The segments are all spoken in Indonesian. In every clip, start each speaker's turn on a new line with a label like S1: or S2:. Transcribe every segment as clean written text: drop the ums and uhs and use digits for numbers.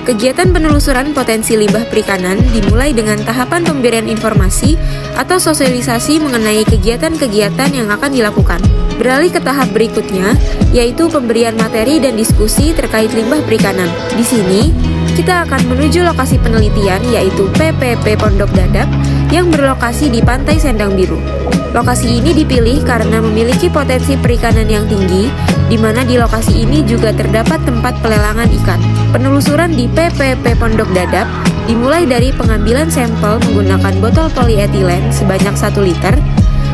S1: Kegiatan penelusuran potensi limbah perikanan dimulai dengan tahapan pemberian informasi atau sosialisasi mengenai kegiatan-kegiatan yang akan dilakukan. Beralih ke tahap berikutnya, yaitu pemberian materi dan diskusi terkait limbah perikanan. Di sini, kita akan menuju lokasi penelitian yaitu PPP Pondok Dadap yang berlokasi di Pantai Sendang Biru. Lokasi ini dipilih karena memiliki potensi perikanan yang tinggi, di mana di lokasi ini juga terdapat tempat pelelangan ikan. Penelusuran di PPP Pondok Dadap dimulai dari pengambilan sampel menggunakan botol polietilen sebanyak 1 liter,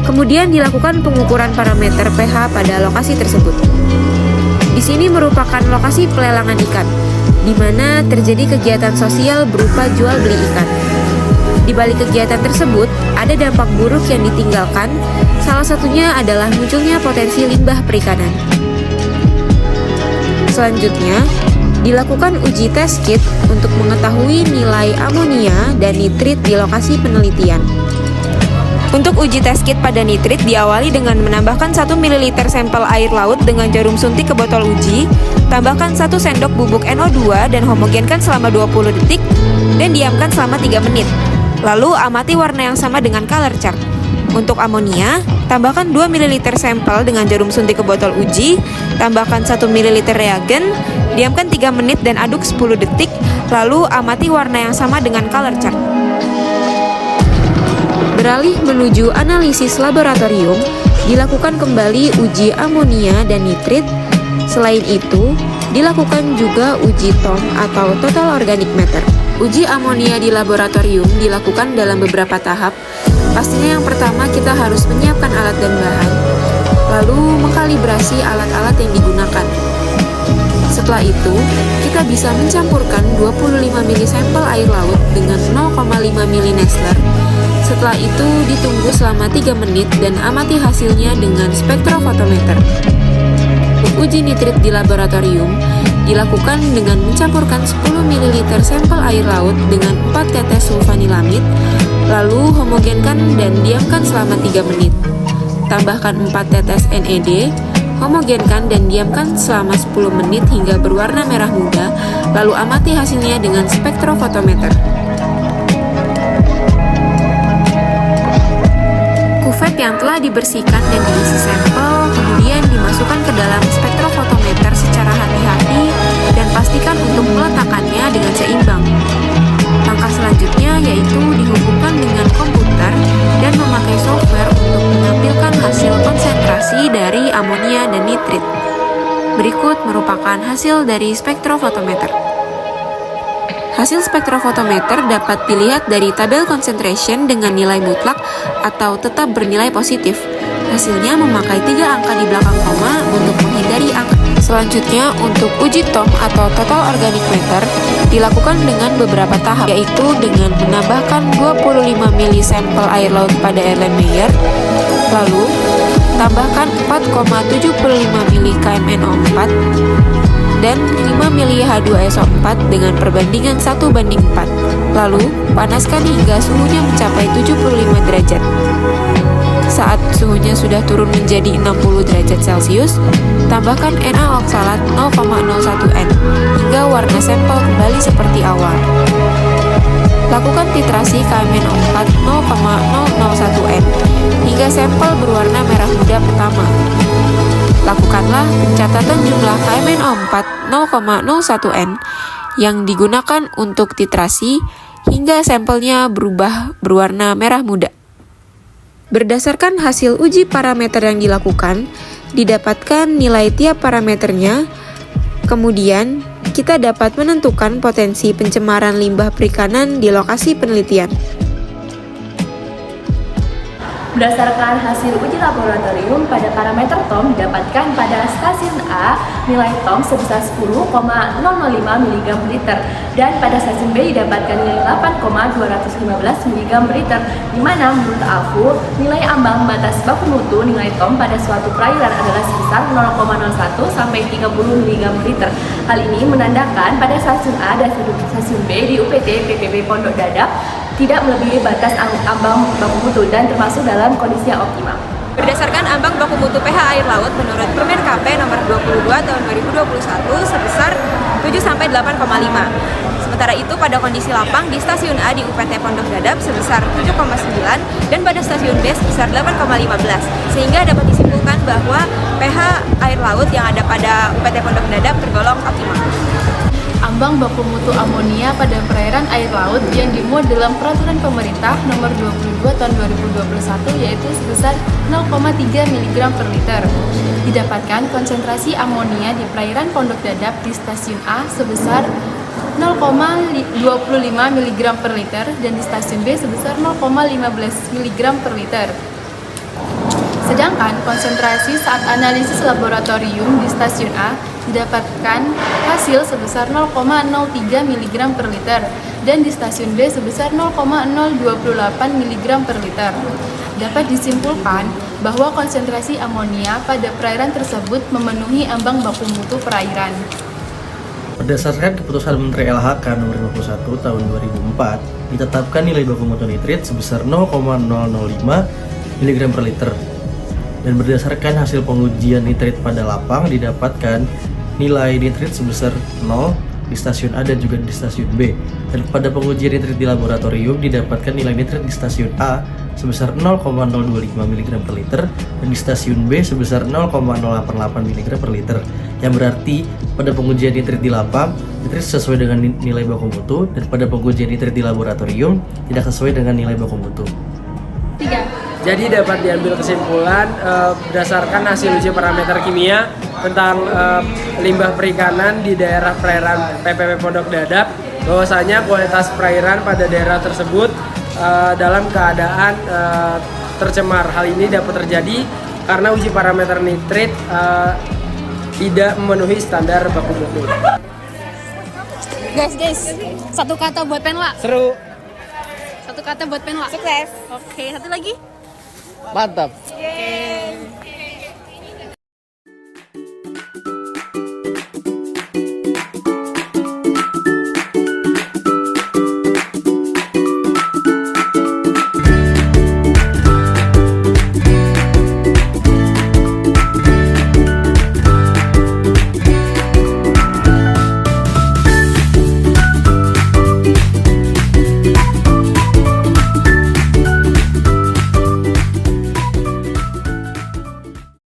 S1: kemudian dilakukan pengukuran parameter pH pada lokasi tersebut. Di sini merupakan lokasi pelelangan ikan, di mana terjadi kegiatan sosial berupa jual beli ikan. Di balik kegiatan tersebut, ada dampak buruk yang ditinggalkan, salah satunya adalah munculnya potensi limbah perikanan. Selanjutnya, dilakukan uji test kit untuk mengetahui nilai amonia dan nitrit di lokasi penelitian. Untuk uji test kit pada nitrit diawali dengan menambahkan 1 ml sampel air laut dengan jarum suntik ke botol uji, tambahkan 1 sendok bubuk NO2 dan homogenkan selama 20 detik, dan diamkan selama 3 menit. Lalu amati warna yang sama dengan color chart. Untuk amonia, tambahkan 2 ml sampel dengan jarum suntik ke botol uji, tambahkan 1 ml reagen, diamkan 3 menit dan aduk 10 detik, lalu amati warna yang sama dengan color chart. Beralih menuju analisis laboratorium, dilakukan kembali uji amonia dan nitrit. Selain itu, dilakukan juga uji TOM atau Total Organic Matter. Uji amonia di laboratorium dilakukan dalam beberapa tahap. Pastinya yang pertama kita harus menyiapkan alat dan bahan, lalu mengkalibrasi alat-alat yang digunakan. Setelah itu, kita bisa mencampurkan 25 ml sampel air laut dengan 0,5 ml Nestler. Setelah itu, ditunggu selama 3 menit dan amati hasilnya dengan spektrofotometer. Uji nitrit di laboratorium dilakukan dengan mencampurkan 10 ml sampel air laut dengan 4 tetes sulfanilamid, lalu homogenkan dan diamkan selama 3 menit. Tambahkan 4 tetes NED, homogenkan dan diamkan selama 10 menit hingga berwarna merah muda, lalu amati hasilnya dengan spektrofotometer. Kuvet yang telah dibersihkan dan diisi sampel kemudian dimasukkan ke dalam spektrofotometer secara hati-hati dan pastikan untuk meletakkannya dengan seimbang. Langkah selanjutnya yaitu dihubungkan dengan komputer dan memakai software untuk menampilkan hasil konsentrasi dari amonia dan nitrit. Berikut merupakan hasil dari spektrofotometer. Hasil spektrofotometer dapat dilihat dari tabel concentration dengan nilai mutlak atau tetap bernilai positif. Hasilnya memakai 3 angka di belakang koma untuk menghindari angka. Selanjutnya, untuk uji TOM atau Total Organic Matter dilakukan dengan beberapa tahap, yaitu dengan menambahkan 25 ml sampel air laut pada Erlenmeyer, lalu tambahkan 4,75 ml KMNO4 dan 5 ml H2SO4 dengan perbandingan 1:4. Lalu, panaskan hingga suhunya mencapai 75 derajat. Saat suhunya sudah turun menjadi 60 derajat Celcius, tambahkan Na oksalat 0,01 N hingga warna sampel kembali seperti awal. Lakukan titrasi KMNO4 0,001 N hingga sampel berwarna merah muda pertama. Lakukanlah pencatatan jumlah KMNO4 0,01 N yang digunakan untuk titrasi hingga sampelnya berubah berwarna merah muda. Berdasarkan hasil uji parameter yang dilakukan, didapatkan nilai tiap parameternya, kemudian kita dapat menentukan potensi pencemaran limbah perikanan di lokasi penelitian.
S2: Berdasarkan hasil uji laboratorium pada parameter TOM didapatkan pada stasiun A nilai TOM sebesar 10,005 mg per liter dan pada stasiun B didapatkan nilai 8,215 mg per liter, di mana menurut ALFU nilai ambang batas baku mutu nilai TOM pada suatu perairan adalah sebesar 0,01 sampai 30 mg per liter. Hal ini menandakan pada stasiun A dan stasiun B di UPT PPP Pondok Dadap tidak melebihi batas ambang baku mutu dan termasuk dalam kondisi yang optimal.
S1: Berdasarkan ambang baku mutu pH air laut menurut Permen KP nomor 22 tahun 2021 sebesar 7-8,5. Sementara itu pada kondisi lapang di stasiun A di UPT Pondok Dadap sebesar 7,9 dan pada stasiun B sebesar 8,15. Sehingga dapat disimpulkan bahwa pH air laut yang ada pada UPT Pondok Dadap tergolong optimal.
S2: Ambang baku mutu amonia pada perairan air laut yang dimuat dalam peraturan pemerintah nomor 22 tahun 2021 yaitu sebesar 0,3 mg per liter. Didapatkan konsentrasi amonia di perairan Pondok Dadap di stasiun A sebesar 0,25 mg per liter dan di stasiun B sebesar 0,15 mg per liter. Sedangkan konsentrasi saat analisis laboratorium di stasiun A didapatkan hasil sebesar 0,03 mg per liter dan di stasiun B sebesar 0,028 mg per liter. Dapat disimpulkan bahwa konsentrasi amonia pada perairan tersebut memenuhi ambang baku mutu perairan.
S3: Berdasarkan keputusan Menteri LHK nomor 51 tahun 2004, ditetapkan nilai baku mutu nitrit sebesar 0,005 mg per liter. Dan berdasarkan hasil pengujian nitrit pada lapang didapatkan nilai nitrit sebesar 0 di stasiun A dan juga di stasiun B. Dan pada pengujian nitrit di laboratorium didapatkan nilai nitrit di stasiun A sebesar 0,025 mg per liter dan di stasiun B sebesar 0,088 mg per liter. Yang berarti pada pengujian nitrit di lapang nitrit sesuai dengan nilai baku mutu dan pada pengujian nitrit di laboratorium tidak sesuai dengan nilai baku mutu.
S2: 3.
S4: Jadi dapat diambil kesimpulan berdasarkan hasil uji parameter kimia tentang limbah perikanan di daerah perairan PPP Pondok Dadap bahwasanya kualitas perairan pada daerah tersebut dalam keadaan tercemar. Hal ini dapat terjadi karena uji parameter nitrit tidak memenuhi standar baku mutu.
S5: Guys, satu kata buat Penwa.
S4: Seru.
S5: Satu kata buat Penwa. Sukses. Oke, satu lagi.
S4: Mantap.
S5: Oke.